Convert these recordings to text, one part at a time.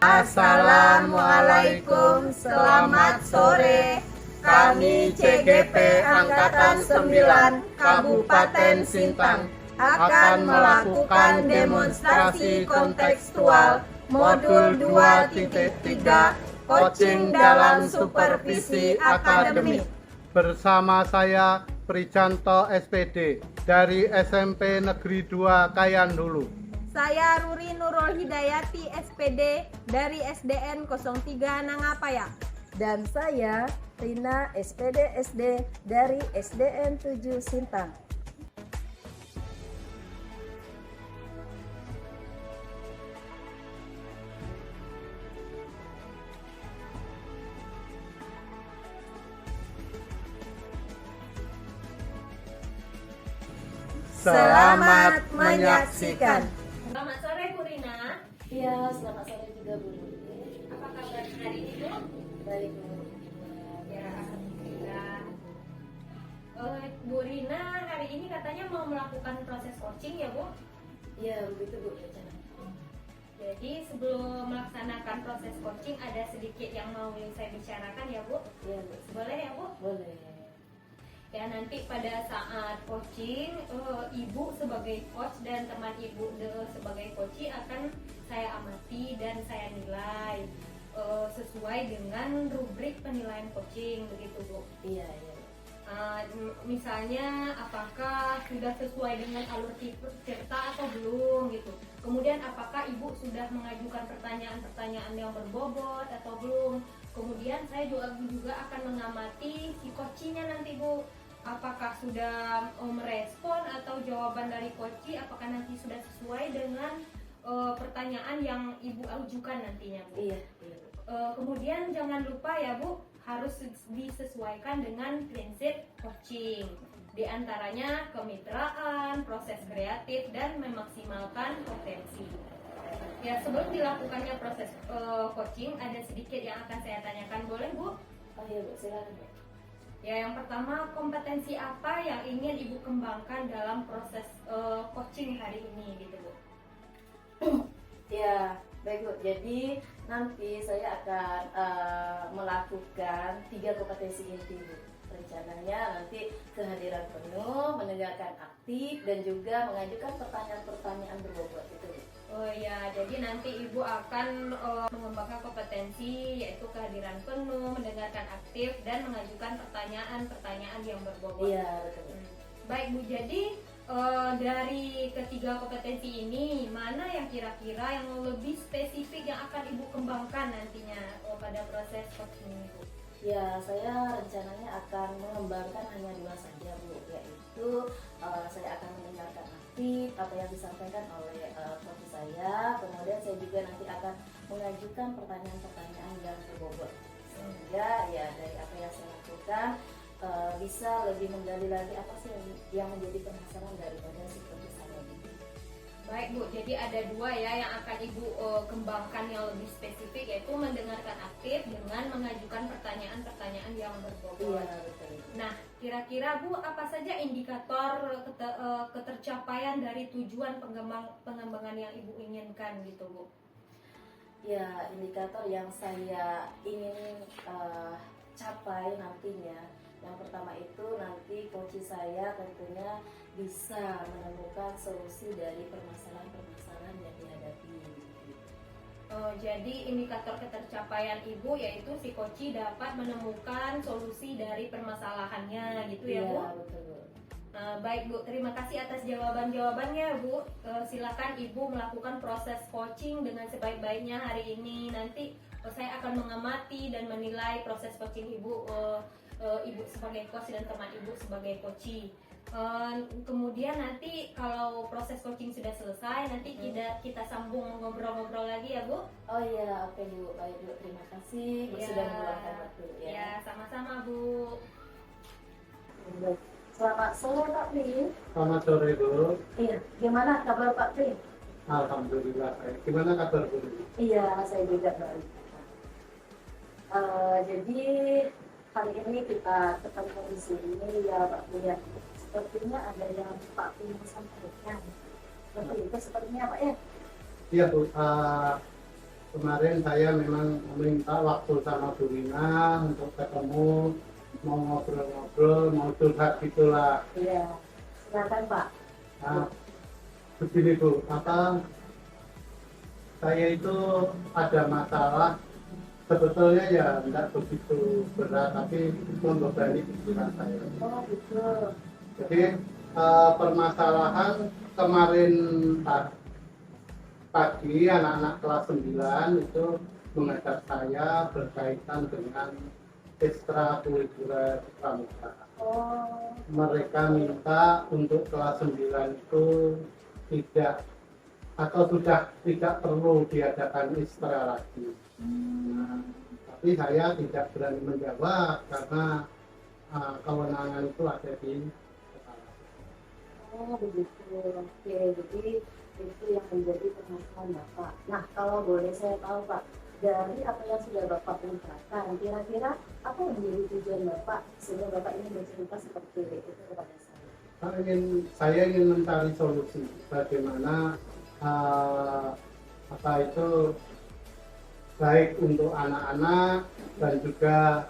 Assalamualaikum, selamat sore. Kami CGP Angkatan 9 Kabupaten Sintang akan melakukan demonstrasi kontekstual modul 2.3 coaching dalam supervisi akademik. Bersama saya Prijanto SPD dari SMP Negeri 2 Kayandulu. Saya Ruri Nurul Hidayati SPD dari SDN 03 Nangapaya. Dan saya Rina SPD SD dari SDN 7 Sintang. Selamat menyaksikan. Selamat sore Bu Rina. Iya, selamat sore juga Bu. Apa kabar hari ini Bu? Baik Bu. Ya, alhamdulillah. Bu Rina hari ini katanya mau melakukan proses coaching ya Bu? Iya, begitu Bu rencana. Jadi sebelum melaksanakan proses coaching ada sedikit yang mau saya bicarakan ya Bu? Iya Bu. Boleh ya Bu? Boleh. Ya nanti pada saat coaching, ibu sebagai coach dan teman ibu sebagai coach akan saya amati dan saya nilai sesuai dengan rubrik penilaian coaching begitu Bu. Iya, iya. Misalnya apakah sudah sesuai dengan alur cerita atau belum gitu. Kemudian apakah ibu sudah mengajukan pertanyaan-pertanyaan yang berbobot atau belum. Kemudian saya juga akan mengamati si coachnya nanti Bu. Apakah sudah merespon atau jawaban dari coach apakah nanti sudah sesuai dengan pertanyaan yang ibu ajukan nantinya Bu. Iya. Kemudian jangan lupa ya Bu, harus disesuaikan dengan prinsip coaching. Di antaranya kemitraan, proses kreatif, dan memaksimalkan potensi. Ya, sebelum dilakukannya proses coaching, ada sedikit yang akan saya tanyakan, boleh Bu? Oh iya Bu, silakan Bu. Ya, yang pertama, kompetensi apa yang ingin Ibu kembangkan dalam proses coaching hari ini gitu Bu? Ya, baik Bu. Jadi nanti saya akan melakukan 3 kompetensi inti Bu. Rencananya nanti kehadiran penuh, mendengarkan aktif, dan juga mengajukan pertanyaan-pertanyaan berbobot itu Bu. Oh ya, jadi nanti Ibu akan mengembangkan kompetensi yaitu kehadiran penuh, mendengarkan aktif, dan mengajukan pertanyaan-pertanyaan yang berbobot. Iya, betul. Baik Bu, jadi dari ketiga kompetensi ini, mana yang kira-kira yang lebih spesifik yang akan Ibu kembangkan nantinya pada proses coaching ini Bu? Ya, saya rencananya akan mengembangkan hanya 2 saja Bu, yaitu saya akan mendengarkan aktif apa yang disampaikan oleh coach saya, kemudian saya juga nanti akan mengajukan pertanyaan-pertanyaan yang berbobot, sehingga ya dari apa yang saya lakukan bisa lebih menggali lagi apa sih yang menjadi permasalahan daripada si coach saya. Baik Bu, jadi ada 2 ya yang akan Ibu kembangkan yang lebih spesifik, yaitu mendengarkan aktif dengan mengajukan pertanyaan-pertanyaan yang berbobot. Iya, betul. Nah, kira-kira Bu, apa saja indikator ketercapaian dari tujuan pengembangan yang Ibu inginkan gitu Bu? Ya, indikator yang saya ingin capai nantinya, yang pertama itu nanti coach saya tentunya bisa menemukan solusi dari permasalahan-permasalahan yang dihadapi. Jadi indikator ketercapaian Ibu yaitu si coach dapat menemukan solusi dari permasalahannya gitu ya Bu? Iya, betul. Baik Bu, terima kasih atas jawabannya Bu. Silakan Ibu melakukan proses coaching dengan sebaik-baiknya hari ini. Nanti saya akan mengamati dan menilai proses coaching Ibu, Ibu sebagai coach dan teman Ibu sebagai coach. Kemudian nanti kalau proses coaching sudah selesai, nanti kita sambung ngobrol-ngobrol lagi ya Bu. Oh iya, oke Bu. Baik Bu, terima kasih Bu sudah meluangkan waktu ya. Ya, sama-sama Bu. Selamat sore Pak Pri. Selamat sore Bu. Iya, gimana kabar Pak Pri? Alhamdulillah baik. Gimana kabar Bu? Iya, saya juga baik. Jadi hari ini kita ketemu di sini ya Pak Pri. Sepertinya ada yang Pak Pri sampaikan. Betul itu sepertinya Pak ya? Iya Bu, kemarin saya memang meminta waktu sama Bu Rina untuk ketemu, mau ngobrol-ngobrol, mau curhat gitulah. Iya, silakan Pak. Nah, begini Bu, saya itu ada masalah, sebetulnya ya tidak begitu berat, tapi membebani pikiran saya. Oh gitu. Jadi permasalahan kemarin pagi anak-anak kelas 9 itu menghadap saya berkaitan dengan ekstrakurikuler pramuka. Oh, Mereka minta untuk kelas 9 itu tidak atau sudah tidak perlu diadakan ekstra lagi. Nah, tapi saya tidak berani menjawab karena kewenangan itu ada di kepala. oh begitu. Oke, jadi itu yang menjadi permasalahan Bapak. Nah, kalau boleh saya tahu Pak, dari apa yang sudah Bapak ungkapkan, kira-kira apa yang menjadi tujuan Bapak sehingga Bapak ini bercerita seperti itu kepada saya? Saya ingin mencari solusi bagaimana itu baik untuk anak-anak dan juga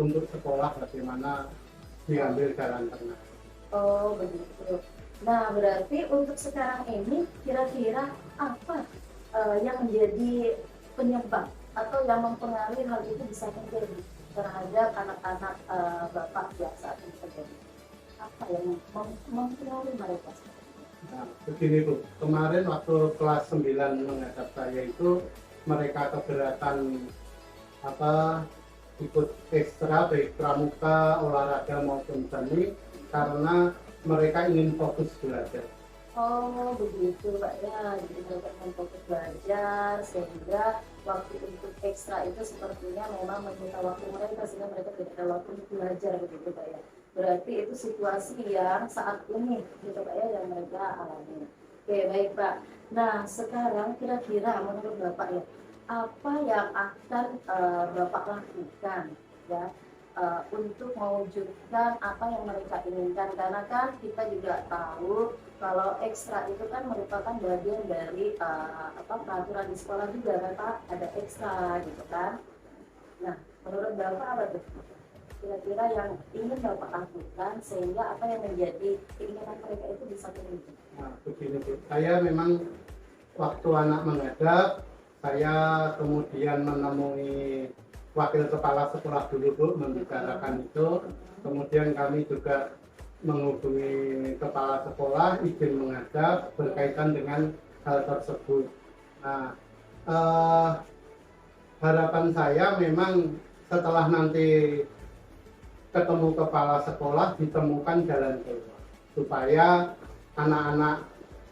untuk sekolah bagaimana diambil jalan tengah. Oh begitu. Nah berarti untuk sekarang ini kira-kira apa yang menjadi penyebab atau yang mempengaruhi hal itu bisa terjadi terhadap anak-anak Bapak yang saat ini terjadi? Apa yang mempengaruhi mereka? Nah, begini Bu, kemarin waktu kelas 9 menghadap saya itu mereka keberatan ikut ekstra baik pramuka, olahraga maupun seni karena mereka ingin fokus belajar. Oh begitu Pak ya, jadi mereka ingin fokus belajar sehingga waktu untuk ekstra itu sepertinya memang menyita waktu mereka sehingga mereka tidak ada waktu untuk belajar begitu Pak ya. Berarti itu situasi yang saat ini gitu Pak ya yang mereka alami. Oke baik Pak. Nah sekarang kira-kira menurut Bapak ya apa yang akan Bapak lakukan ya untuk mewujudkan apa yang mereka inginkan, karena kan kita juga tahu kalau ekstra itu kan merupakan bagian dari peraturan di sekolah juga kan Pak, ada ekstra gitu kan. Nah menurut Bapak apa tuh kira-kira yang ingin Bapak lakukan sehingga apa yang menjadi keinginan mereka itu bisa terwujud? Nah, begini Bu, saya memang waktu anak menghadap, saya kemudian menemui wakil kepala sekolah dulu Bu membicarakan itu, kemudian kami juga menghubungi kepala sekolah izin menghadap berkaitan dengan hal tersebut. Nah, harapan saya memang setelah nanti ketemu kepala sekolah ditemukan jalan keluar supaya anak-anak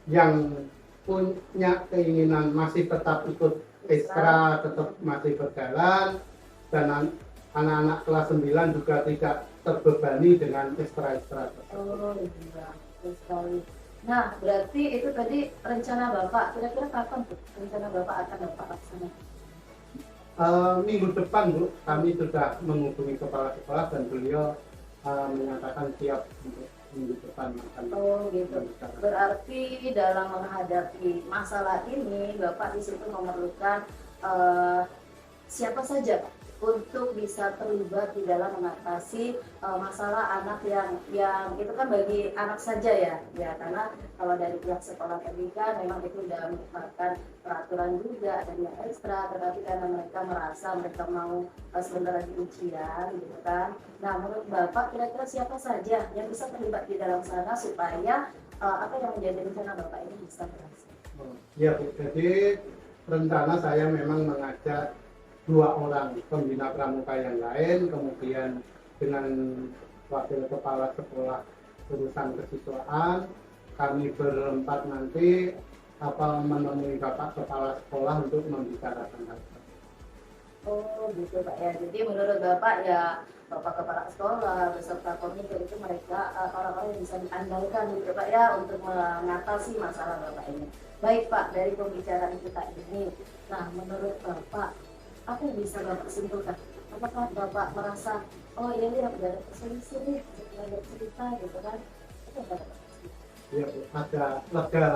yang punya keinginan masih tetap ikut ekstra tetap masih berjalan dan anak-anak kelas 9 juga tidak terbebani dengan ekstra-ekstra tersebut. Oh iya, betul sekali. Nah berarti itu tadi rencana Bapak, kira-kira kapan tuh rencana Bapak akan Bapak laksanakan? Minggu depan Bu, kami sudah menghubungi kepala sekolah dan beliau menyatakan siap untuk minggu depan akan. Oh gitu. Berarti dalam menghadapi masalah ini Bapak di situ memerlukan siapa saja Pak untuk bisa terlibat di dalam mengatasi masalah anak yang itu kan bagi anak saja ya karena kalau dari pihak sekolah pendidikan memang itu sudah merupakan peraturan juga dan yang ekstra, tetapi karena mereka merasa mereka mau sebentar lagi ujian gitu kan. Nah menurut Bapak kira-kira siapa saja yang bisa terlibat di dalam sana supaya apa yang menjadi rencana Bapak ini bisa berhasil? Ya Bu, jadi rencana saya memang mengajak 2 orang pembina pramuka yang lain, kemudian dengan wakil kepala sekolah urusan kesiswaan, kami berempat nanti menemui Bapak kepala sekolah untuk membicarakan hal tersebut. Oh gitu Pak ya, jadi menurut Bapak ya Bapak kepala sekolah beserta komite itu mereka orang-orang yang bisa diandalkan gitu Pak ya untuk mengatasi masalah Bapak ini. Baik Pak, dari pembicaraan kita ini, nah menurut Bapak apa yang bisa Bapak simpulkan? Apakah Bapak merasa, oh iya nih udah ada solusi nih, ada cerita gitu kan? Apa yang Bapak? Ya Bu, ada lega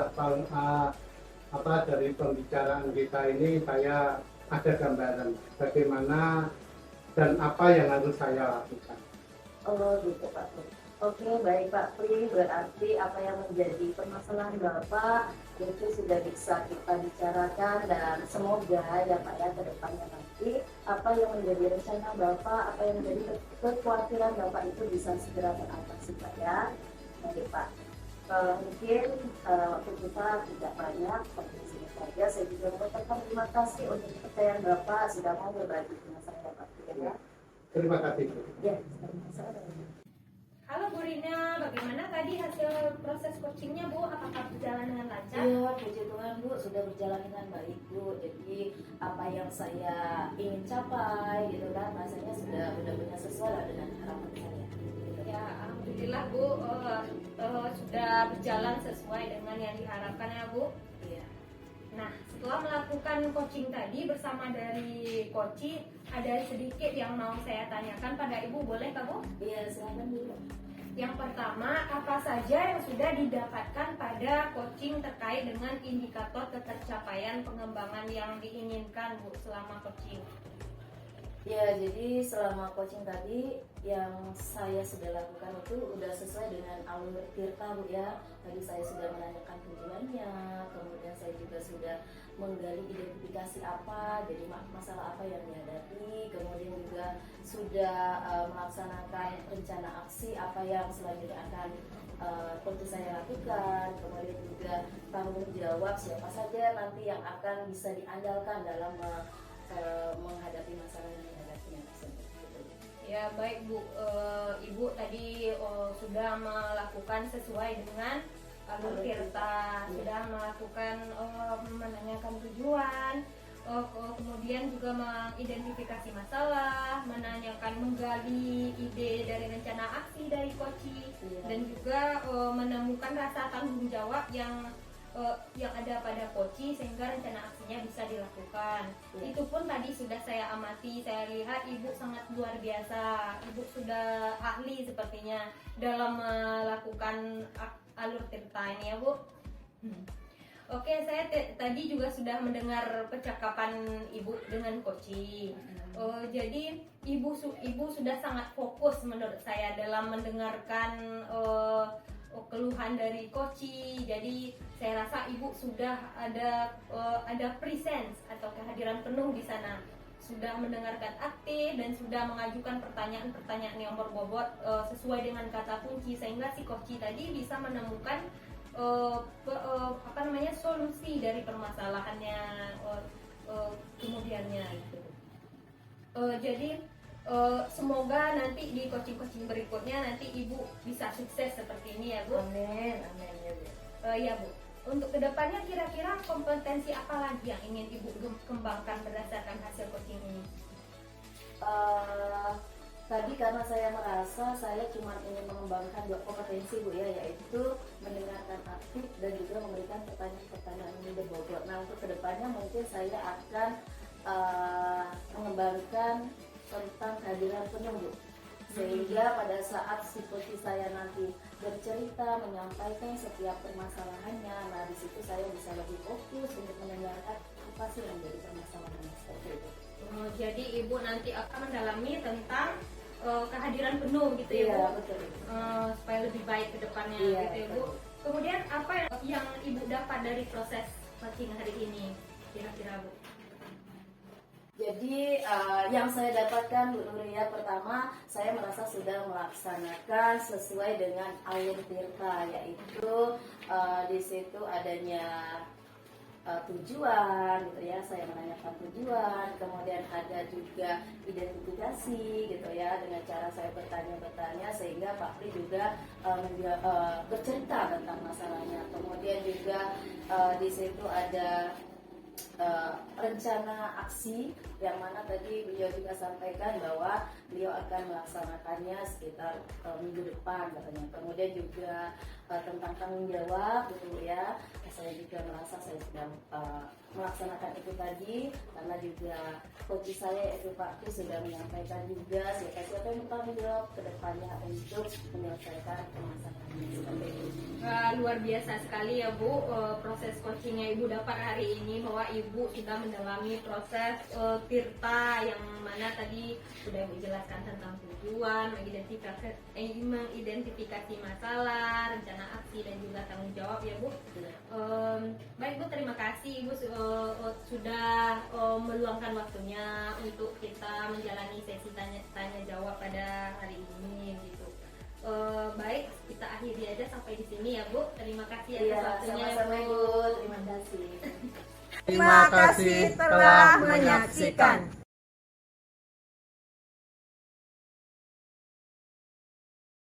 dari pembicaraan kita ini saya ada gambaran bagaimana dan apa yang harus saya lakukan. Oh gitu Pak Pri. Oke baik Pak Pri, berarti apa yang menjadi permasalahan Bapak itu sudah bisa kita bicarakan dan semoga ya Pak ya ke depannya nanti apa yang menjadi rencana Bapak, apa yang menjadi kekhawatiran Bapak itu bisa segera teratasi Pak ya. Baik Pak. Mungkin waktu kita tidak banyak, seperti di sini saja. Saya juga mengucapkan terima kasih untuk kepercayaan Bapak sudah mau berbagi dengan saya Pak Pri ya. Terima kasih. Ya, Halo Bu Rina, bagaimana tadi hasil proses coachingnya Bu? Apakah berjalan dengan lancar? ya puji Tuhan Bu, sudah berjalan dengan baik Bu. Jadi apa yang saya ingin capai gitu kan, rasanya sudah benar-benar sesuai lah dengan harapan saya. Gitu. Ya, alhamdulillah Bu, sudah berjalan sesuai dengan yang diharapkan ya Bu. Iya. Nah, setelah melakukan coaching tadi bersama dari coach, ada sedikit yang mau saya tanyakan pada Ibu, boleh Kak Bu? Iya, silakan dulu. Yang pertama, apa saja yang sudah didapatkan pada coaching terkait dengan indikator ketercapaian pengembangan yang diinginkan Bu selama coaching? Ya, jadi selama coaching tadi yang saya sudah lakukan itu udah sesuai dengan alur Tirta Bu ya. Tadi saya sudah menanyakan tujuannya, kemudian saya juga sudah menggali identifikasi apa, jadi masalah apa yang dihadapi, kemudian juga sudah melaksanakan rencana aksi apa yang selanjutnya akan tentu saya lakukan, kemudian juga tanggung jawab siapa saja nanti yang akan bisa diandalkan dalam menghadapi masalah yang dihadapinya tersebut. Ya baik Bu, Ibu tadi sudah melakukan sesuai dengan alur Tirta, sudah melakukan menanyakan tujuan, kemudian juga mengidentifikasi masalah, menanyakan menggali ide dari rencana aksi dari coach, dan juga menemukan rasa tanggung jawab yang ada pada coach sehingga rencana aksinya bisa dilakukan. Itu pun tadi sudah saya amati, saya lihat Ibu sangat luar biasa. Ibu sudah ahli sepertinya dalam melakukan alur Tirta ini ya Bu. Oke, saya tadi juga sudah mendengar percakapan Ibu dengan coach. Jadi Ibu sudah sangat fokus menurut saya dalam mendengarkan keluhan dari coach. Jadi saya rasa Ibu sudah ada presence atau kehadiran penuh di sana, sudah mendengarkan aktif dan sudah mengajukan pertanyaan-pertanyaan yang berbobot sesuai dengan kata kunci sehingga si coach tadi bisa menemukan solusi dari permasalahannya kemudiannya gitu. Jadi semoga nanti di coaching-coaching berikutnya nanti Ibu bisa sukses seperti ini ya Bu. Amin, amin ya Bu. Ya Bu, untuk kedepannya kira-kira kompetensi apa lagi yang ingin Ibu kembangkan berdasarkan hasil coaching ini? Tadi karena saya merasa saya cuma ingin mengembangkan 2 kompetensi Bu ya, yaitu mendengarkan aktif dan juga memberikan pertanyaan-pertanyaan yang berbobot. Nah untuk kedepannya mungkin saya akan mengembangkan tentang kehadiran penuh Bu, sehingga pada saat si coach saya nanti bercerita menyampaikan setiap permasalahannya, nah di situ saya bisa lebih fokus untuk mendengarkan apa sih yang menjadi permasalahannya seperti itu. Jadi Ibu nanti akan mendalami tentang kehadiran penuh gitu ya Bu, betul. Supaya lebih baik ke depannya gitu ya Bu. Kemudian apa yang Ibu dapat dari proses coaching hari ini kira-kira Bu? Jadi yang saya dapatkan Bu Nuria, pertama saya merasa sudah melaksanakan sesuai dengan alur Tirta, yaitu di situ adanya tujuan gitu ya, saya menanyakan tujuan, kemudian ada juga identifikasi gitu ya dengan cara saya bertanya sehingga Pak Pri juga bercerita tentang masalahnya, kemudian juga di situ ada rencana aksi yang mana tadi beliau juga sampaikan bahwa beliau akan melaksanakannya sekitar minggu depan katanya. Kemudian juga tentang tanggung jawab gitu ya, saya juga merasa saya sudah melaksanakan itu tadi, karena juga coach saya yaitu Pak Ku sudah menyampaikan juga siapa yang bertanggung jawab ke depannya untuk menyelesaikan permasalahan ini. Seperti itu. Luar biasa sekali ya Bu, proses coachingnya Ibu dapat hari ini, bahwa Ibu sudah mendalami proses tirta yang mana tadi sudah Ibu jelaskan tentang tujuan, mengidentifikasi masalah, rencana aksi dan juga tanggung jawab ya Bu. Baik Bu, terima kasih Ibu sudah meluangkan waktunya untuk kita menjalani sesi tanya jawab pada hari ini gitu. Baik, kita akhiri aja sampai di sini ya Bu. Terima kasih atas Iya, waktunya sama-sama Bu. Bu. Terima kasih. Terima kasih telah menyaksikan.